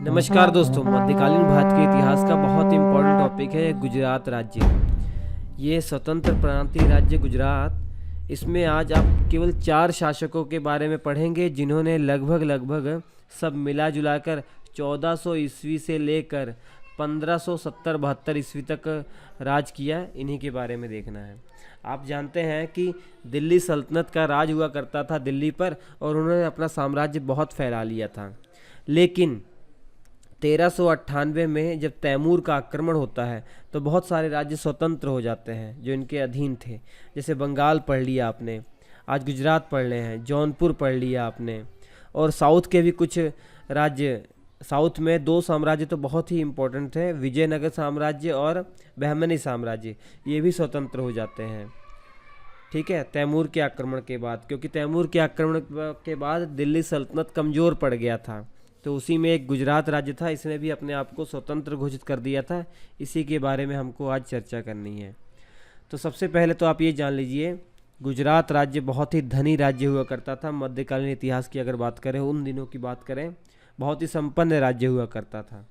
नमस्कार दोस्तों, मध्यकालीन भारत के इतिहास का बहुत इम्पोर्टेंट टॉपिक है गुजरात राज्य। ये स्वतंत्र प्रांतीय राज्य गुजरात, इसमें आज आप केवल 4 शासकों के बारे में पढ़ेंगे जिन्होंने लगभग सब मिला जुलाकर 1400 ईस्वी से लेकर 1570-72 ईस्वी तक राज किया। इन्हीं के बारे में देखना है। आप जानते हैं कि दिल्ली सल्तनत का राज हुआ करता था दिल्ली पर, और उन्होंने अपना साम्राज्य बहुत फैला लिया था। लेकिन 1398 में जब तैमूर का आक्रमण होता है तो बहुत सारे राज्य स्वतंत्र हो जाते हैं जो इनके अधीन थे। जैसे बंगाल पढ़ लिया आपने, आज गुजरात पढ़ रहे हैं, जौनपुर पढ़ लिया आपने, और साउथ के भी कुछ राज्य। साउथ में 2 साम्राज्य तो बहुत ही इम्पोर्टेंट थे, विजयनगर साम्राज्य और बहमनी साम्राज्य, ये भी स्वतंत्र हो जाते हैं। ठीक है, तैमूर के आक्रमण के बाद, क्योंकि तैमूर के आक्रमण के बाद दिल्ली सल्तनत कमज़ोर पड़ गया था, तो उसी में एक गुजरात राज्य था, इसने भी अपने आप को स्वतंत्र घोषित कर दिया था। इसी के बारे में हमको आज चर्चा करनी है। तो सबसे पहले तो आप ये जान लीजिए, गुजरात राज्य बहुत ही धनी राज्य हुआ करता था। मध्यकालीन इतिहास की अगर बात करें, उन दिनों की बात करें, बहुत ही संपन्न राज्य हुआ करता था।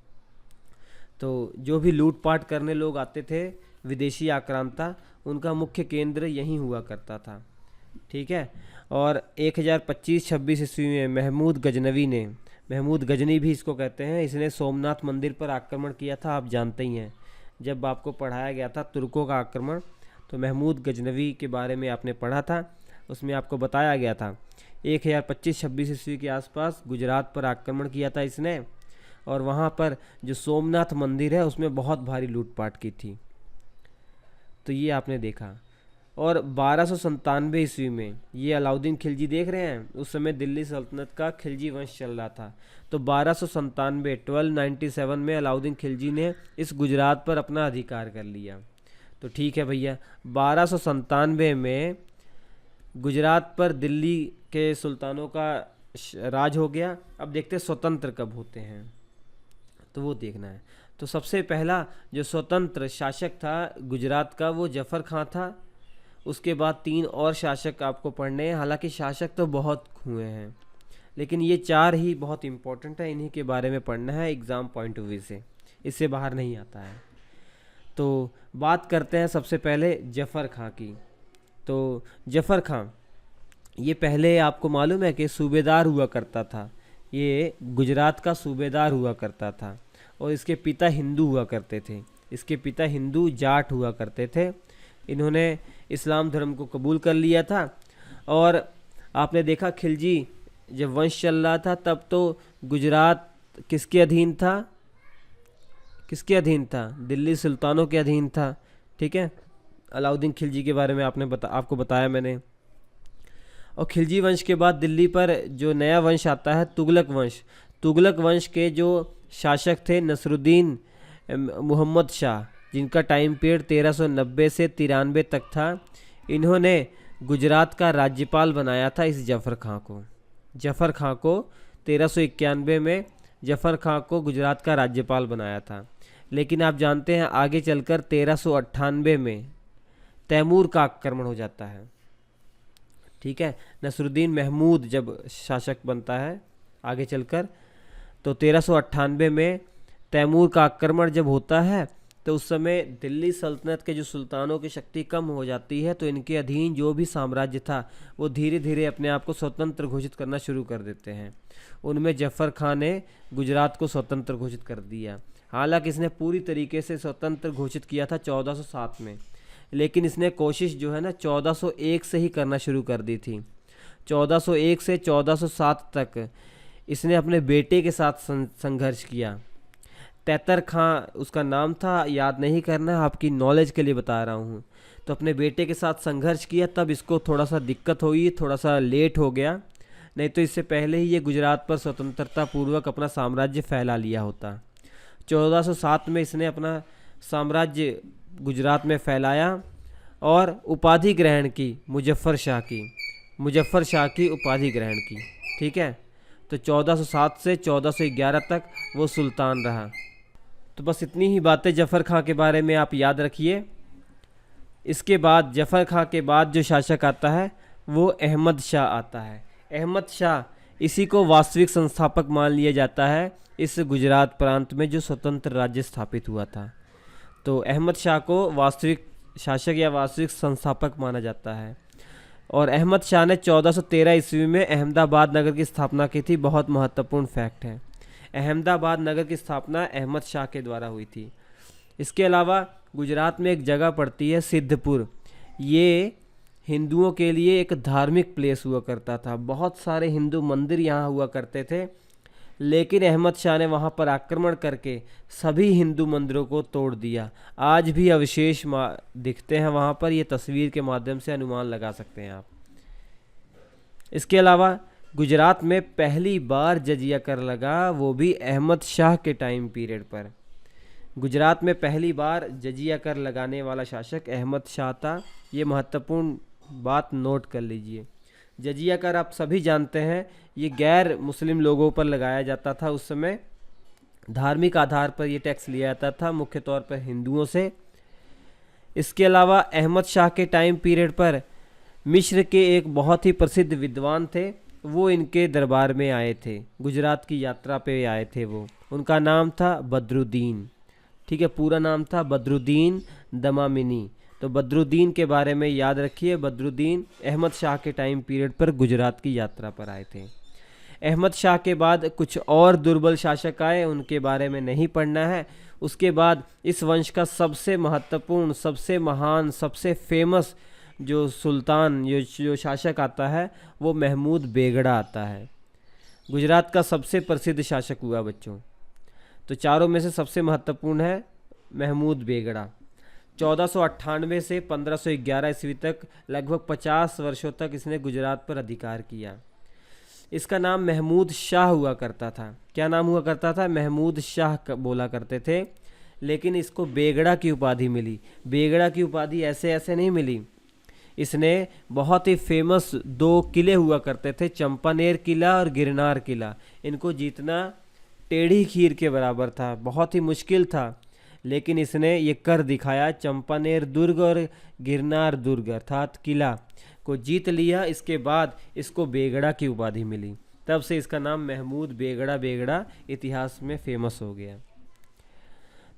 तो जो भी लूटपाट करने लोग आते थे, विदेशी आक्रांता, उनका मुख्य केंद्र यहीं हुआ करता था। ठीक है, और 1025-26 ईस्वी में महमूद गजनी भी इसको कहते हैं, इसने सोमनाथ मंदिर पर आक्रमण किया था। आप जानते ही हैं, जब आपको पढ़ाया गया था तुर्कों का आक्रमण, तो महमूद गजनवी के बारे में आपने पढ़ा था। उसमें आपको बताया गया था 1025-26 ईस्वी के आसपास गुजरात पर आक्रमण किया था इसने, और वहाँ पर जो सोमनाथ मंदिर है उसमें बहुत भारी लूटपाट की थी। तो ये आपने देखा। और 1297 ईस्वी में ये अलाउद्दीन खिलजी देख रहे हैं, उस समय दिल्ली सल्तनत का खिलजी वंश चल रहा था। तो 1297 में अलाउद्दीन खिलजी ने इस गुजरात पर अपना अधिकार कर लिया। तो ठीक है भैया, 1297 में गुजरात पर दिल्ली के सुल्तानों का राज हो गया। अब देखते हैं स्वतंत्र कब होते हैं, तो वो देखना है। तो सबसे पहला जो स्वतंत्र शासक था गुजरात का, वो जफर खां था। उसके बाद 3 और शासक आपको पढ़ने हैं। हालांकि शासक तो बहुत हुए हैं, लेकिन ये 4 ही बहुत इंपॉर्टेंट है, इन्हीं के बारे में पढ़ना है एग्ज़ाम पॉइंट ऑफ व्यू से, इससे बाहर नहीं आता है। तो बात करते हैं सबसे पहले जफ़र खां की। तो जफ़र खां ये पहले आपको मालूम है कि सूबेदार हुआ करता था, ये गुजरात का सूबेदार हुआ करता था, और इसके पिता हिंदू हुआ करते थे। इसके पिता हिंदू जाट हुआ करते थे। इन्होंने इस्लाम धर्म को कबूल कर लिया था। और आपने देखा खिलजी जब वंश चल रहा था तब तो गुजरात किसके अधीन था? किसके अधीन था? दिल्ली सुल्तानों के अधीन था। ठीक है, अलाउद्दीन खिलजी के बारे में आपको बताया मैंने। और खिलजी वंश के बाद दिल्ली पर जो नया वंश आता है तुगलक वंश। तुगलक वंश के जो शासक थे नसरुद्दीन मोहम्मद शाह, जिनका टाइम पीरियड 1390 से 93 तक था। इन्होंने गुजरात का राज्यपाल बनाया था इस जफ़र खां को। जफ़र खां को 1391 में जफ़र खां को गुजरात का राज्यपाल बनाया था। लेकिन आप जानते हैं आगे चलकर 1398 में तैमूर का आक्रमण हो जाता है। ठीक है, नसरुद्दीन महमूद जब शासक बनता है आगे चलकर, तो 1398 में तैमूर का आक्रमण जब होता है, तो उस समय दिल्ली सल्तनत के जो सुल्तानों की शक्ति कम हो जाती है, तो इनके अधीन जो भी साम्राज्य था वो धीरे धीरे अपने आप को स्वतंत्र घोषित करना शुरू कर देते हैं। उनमें जफ़र खां ने गुजरात को स्वतंत्र घोषित कर दिया। हालांकि इसने पूरी तरीके से स्वतंत्र घोषित किया था 1407 में, लेकिन इसने कोशिश जो है ना 1401 से ही करना शुरू कर दी थी। 1401 से 1407 तक इसने अपने बेटे के साथ संघर्ष किया। तैतर खां उसका नाम था, याद नहीं करना, आपकी नॉलेज के लिए बता रहा हूँ। तो अपने बेटे के साथ संघर्ष किया, तब इसको थोड़ा सा दिक्कत हुई, थोड़ा सा लेट हो गया, नहीं तो इससे पहले ही ये गुजरात पर स्वतंत्रता पूर्वक अपना साम्राज्य फैला लिया होता। 1407 में इसने अपना साम्राज्य गुजरात में फैलाया और उपाधि ग्रहण की, मुजफ्फर शाह की उपाधि ग्रहण की। ठीक है, तो 1407 से 1411 तक वो सुल्तान रहा। तो बस इतनी ही बातें जफ़र खां के बारे में आप याद रखिए। इसके बाद जफ़र खां के बाद जो शासक आता है वो अहमद शाह आता है। अहमद शाह इसी को वास्तविक संस्थापक मान लिया जाता है इस गुजरात प्रांत में जो स्वतंत्र राज्य स्थापित हुआ था। तो अहमद शाह को वास्तविक शासक या वास्तविक संस्थापक माना जाता है। और अहमद शाह ने 1413 ईस्वी में अहमदाबाद नगर की स्थापना की थी। बहुत महत्वपूर्ण फैक्ट है, अहमदाबाद नगर की स्थापना अहमद शाह के द्वारा हुई थी। इसके अलावा गुजरात में एक जगह पड़ती है सिद्धपुर, ये हिंदुओं के लिए एक धार्मिक प्लेस हुआ करता था। बहुत सारे हिंदू मंदिर यहाँ हुआ करते थे, लेकिन अहमद शाह ने वहाँ पर आक्रमण करके सभी हिंदू मंदिरों को तोड़ दिया। आज भी अवशेष दिखते हैं वहाँ पर, ये तस्वीर के माध्यम से अनुमान लगा सकते हैं आप। इसके अलावा गुजरात में पहली बार जजिया कर लगा, वो भी अहमद शाह के टाइम पीरियड पर। गुजरात में पहली बार जजिया कर लगाने वाला शासक अहमद शाह था। ये महत्वपूर्ण बात नोट कर लीजिए। जजिया कर आप सभी जानते हैं, ये गैर मुस्लिम लोगों पर लगाया जाता था। उस समय धार्मिक आधार पर ये टैक्स लिया जाता था, मुख्य तौर पर हिंदुओं से। इसके अलावा अहमद शाह के टाइम पीरियड पर मिस्र के एक बहुत ही प्रसिद्ध विद्वान थे, वो इनके दरबार में आए थे, गुजरात की यात्रा पे आए थे वो। उनका नाम था बदरुद्दीन, ठीक है, पूरा नाम था बदरुद्दीन दमामिनी। तो बदरुद्दीन के बारे में याद रखिए, बदरुद्दीन अहमद शाह के टाइम पीरियड पर गुजरात की यात्रा पर आए थे। अहमद शाह के बाद कुछ और दुर्बल शासक आए, उनके बारे में नहीं पढ़ना है। उसके बाद इस वंश का सबसे महत्वपूर्ण, सबसे महान, सबसे फेमस जो सुल्तान, जो शासक आता है, वो महमूद बेगड़ा आता है। गुजरात का सबसे प्रसिद्ध शासक हुआ बच्चों। तो चारों में से सबसे महत्वपूर्ण है महमूद बेगड़ा। 1498 से 1511 ईस्वी तक लगभग 50 वर्षों तक इसने गुजरात पर अधिकार किया। इसका नाम महमूद शाह हुआ करता था। क्या नाम हुआ करता था? महमूद शाह बोला करते थे, लेकिन इसको बेगड़ा की उपाधि मिली। बेगड़ा की उपाधि ऐसे ऐसे नहीं मिली, इसने बहुत ही फेमस 2 किले हुआ करते थे, चंपानेर किला और गिरनार किला। इनको जीतना टेढ़ी खीर के बराबर था, बहुत ही मुश्किल था, लेकिन इसने ये कर दिखाया। चंपानेर दुर्ग और गिरनार दुर्ग अर्थात किला को जीत लिया। इसके बाद इसको बेगड़ा की उपाधि मिली, तब से इसका नाम महमूद बेगड़ा, बेगड़ा इतिहास में फेमस हो गया।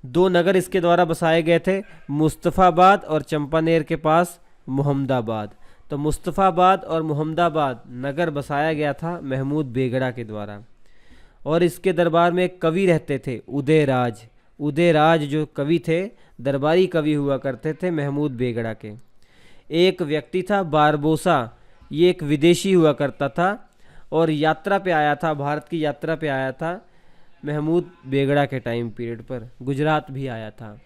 2 नगर इसके द्वारा बसाए गए थे, मुस्तफ़ाबाद और चंपानेर के पास मोहम्मदाबाद। तो मुस्तफ़ाबाद और मोहम्मदाबाद नगर बसाया गया था महमूद बेगड़ा के द्वारा। और इसके दरबार में एक कवि रहते थे, उदयराज। उदयराज जो कवि थे, दरबारी कवि हुआ करते थे महमूद बेगड़ा के। एक व्यक्ति था बारबोसा, ये एक विदेशी हुआ करता था और यात्रा पे आया था, भारत की यात्रा पे आया था महमूद बेगड़ा के टाइम पीरियड पर। गुजरात भी आया था,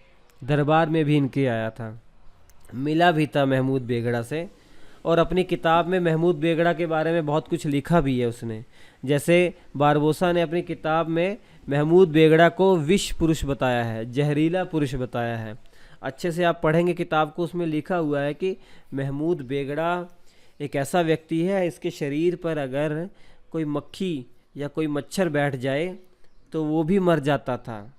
दरबार में भी इनके आया था, मिला भी था महमूद बेगड़ा से। और अपनी किताब में महमूद बेगड़ा के बारे में बहुत कुछ लिखा भी है उसने। जैसे बारबोसा ने अपनी किताब में महमूद बेगड़ा को विष पुरुष बताया है, जहरीला पुरुष बताया है। अच्छे से आप पढ़ेंगे किताब को, उसमें लिखा हुआ है कि महमूद बेगड़ा एक ऐसा व्यक्ति है, इसके शरीर पर अगर कोई मक्खी या कोई मच्छर बैठ जाए तो वो भी मर जाता था,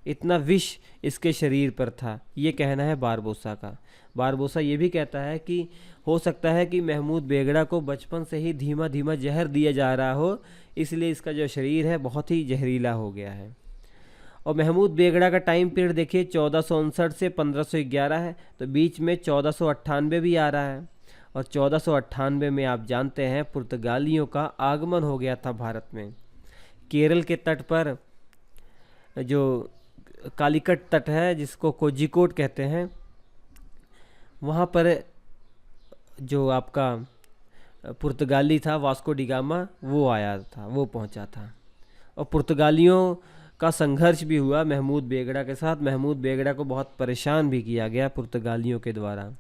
इतना विष इसके शरीर पर था। ये कहना है बारबोसा का। बारबोसा ये भी कहता है कि हो सकता है कि महमूद बेगड़ा को बचपन से ही धीमा धीमा जहर दिया जा रहा हो, इसलिए इसका जो शरीर है बहुत ही जहरीला हो गया है। और महमूद बेगड़ा का टाइम पीरियड देखिए 1459 से 1511 है, तो बीच में 1498 भी आ रहा है। और 1498 में आप जानते हैं पुर्तगालियों का आगमन हो गया था भारत में। केरल के तट पर जो कालीकट तट है, जिसको कोझिकोड कहते हैं, वहाँ पर जो आपका पुर्तगाली था वास्को डिगामा, वो आया था, वो पहुँचा था। और पुर्तगालियों का संघर्ष भी हुआ महमूद बेगड़ा के साथ। महमूद बेगड़ा को बहुत परेशान भी किया गया पुर्तगालियों के द्वारा।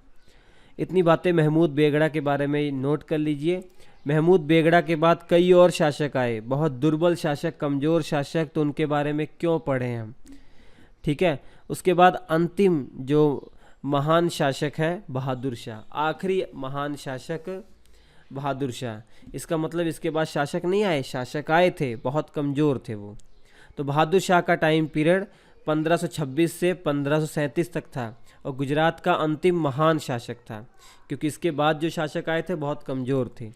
इतनी बातें महमूद बेगड़ा के बारे में नोट कर लीजिए। महमूद बेगड़ा के बाद कई और शासक आए, बहुत दुर्बल शासक, कमज़ोर शासक, तो उनके बारे में क्यों पढ़ें हम, ठीक है। उसके बाद अंतिम जो महान शासक है बहादुर शाह, आखिरी महान शासक बहादुर शाह। इसका मतलब इसके बाद शासक नहीं आए, शासक आए थे, बहुत कमज़ोर थे वो। तो बहादुर शाह का टाइम पीरियड 1526 से 1537 तक था और गुजरात का अंतिम महान शासक था, क्योंकि इसके बाद जो शासक आए थे बहुत कमज़ोर थे।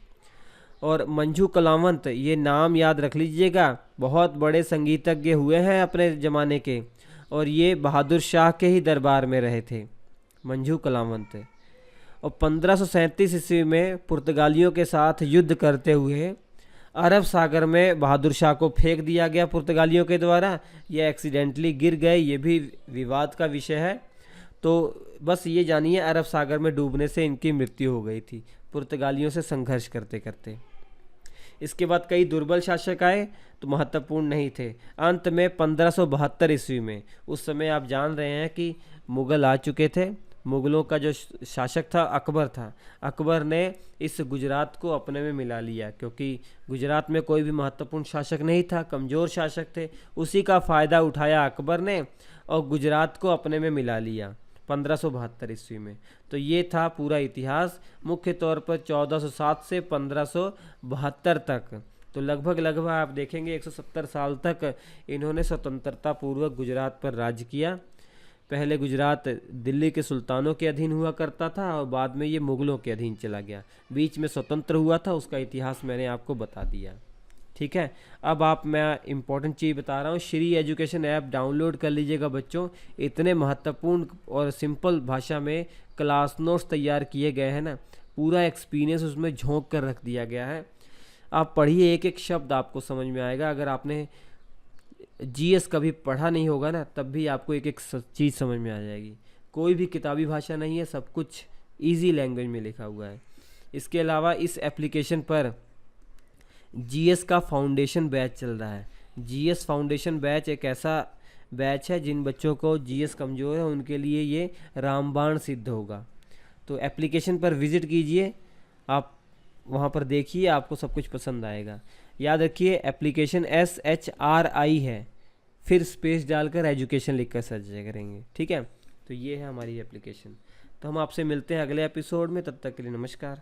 और मंजू कलावंत, ये नाम याद रख लीजिएगा, बहुत बड़े संगीतज्ञ हुए हैं अपने ज़माने के, और ये बहादुर शाह के ही दरबार में रहे थे, मंजू कलावंत। और 1537 ईस्वी में पुर्तगालियों के साथ युद्ध करते हुए अरब सागर में बहादुर शाह को फेंक दिया गया पुर्तगालियों के द्वारा। ये एक्सीडेंटली गिर गए, ये भी विवाद का विषय है। तो बस ये जानिए, अरब सागर में डूबने से इनकी मृत्यु हो गई थी पुर्तगालियों से संघर्ष करते करते। इसके बाद कई दुर्बल शासक आए तो महत्वपूर्ण नहीं थे। अंत में 1572 ईस्वी में, उस समय आप जान रहे हैं कि मुग़ल आ चुके थे। मुग़लों का जो शासक था अकबर था। अकबर ने इस गुजरात को अपने में मिला लिया, क्योंकि गुजरात में कोई भी महत्वपूर्ण शासक नहीं था, कमज़ोर शासक थे। उसी का फ़ायदा उठाया अकबर ने और गुजरात को अपने में मिला लिया 1572 ईस्वी में। तो ये था पूरा इतिहास, मुख्य तौर पर 1407 से 1572 तक। तो लगभग आप देखेंगे 170 साल तक इन्होंने स्वतंत्रता पूर्वक गुजरात पर राज किया। पहले गुजरात दिल्ली के सुल्तानों के अधीन हुआ करता था और बाद में ये मुग़लों के अधीन चला गया। बीच में स्वतंत्र हुआ था, उसका इतिहास मैंने आपको बता दिया। ठीक है, अब मैं इम्पोर्टेंट चीज़ बता रहा हूँ। श्री एजुकेशन ऐप डाउनलोड कर लीजिएगा बच्चों। इतने महत्वपूर्ण और सिंपल भाषा में क्लास नोट्स तैयार किए गए हैं ना, पूरा एक्सपीरियंस उसमें झोंक कर रख दिया गया है। आप पढ़िए, एक एक शब्द आपको समझ में आएगा। अगर आपने जीएस कभी पढ़ा नहीं होगा ना, तब भी आपको एक एक चीज़ समझ में आ जाएगी। कोई भी किताबी भाषा नहीं है, सब कुछ इजी लैंग्वेज में लिखा हुआ है। इसके अलावा इस एप्लीकेशन पर जीएस का फाउंडेशन बैच चल रहा है। जीएस फाउंडेशन बैच एक ऐसा बैच है जिन बच्चों को जीएस कमज़ोर है उनके लिए ये रामबाण सिद्ध होगा। तो एप्लीकेशन पर विज़िट कीजिए, आप वहाँ पर देखिए, आपको सब कुछ पसंद आएगा। याद रखिए, एप्लीकेशन SHRI है, फिर स्पेस डालकर एजुकेशन लिखकर सर्च करेंगे। ठीक है, तो ये है हमारी एप्लीकेशन। तो हम आपसे मिलते हैं अगले एपिसोड में, तब तक के लिए नमस्कार।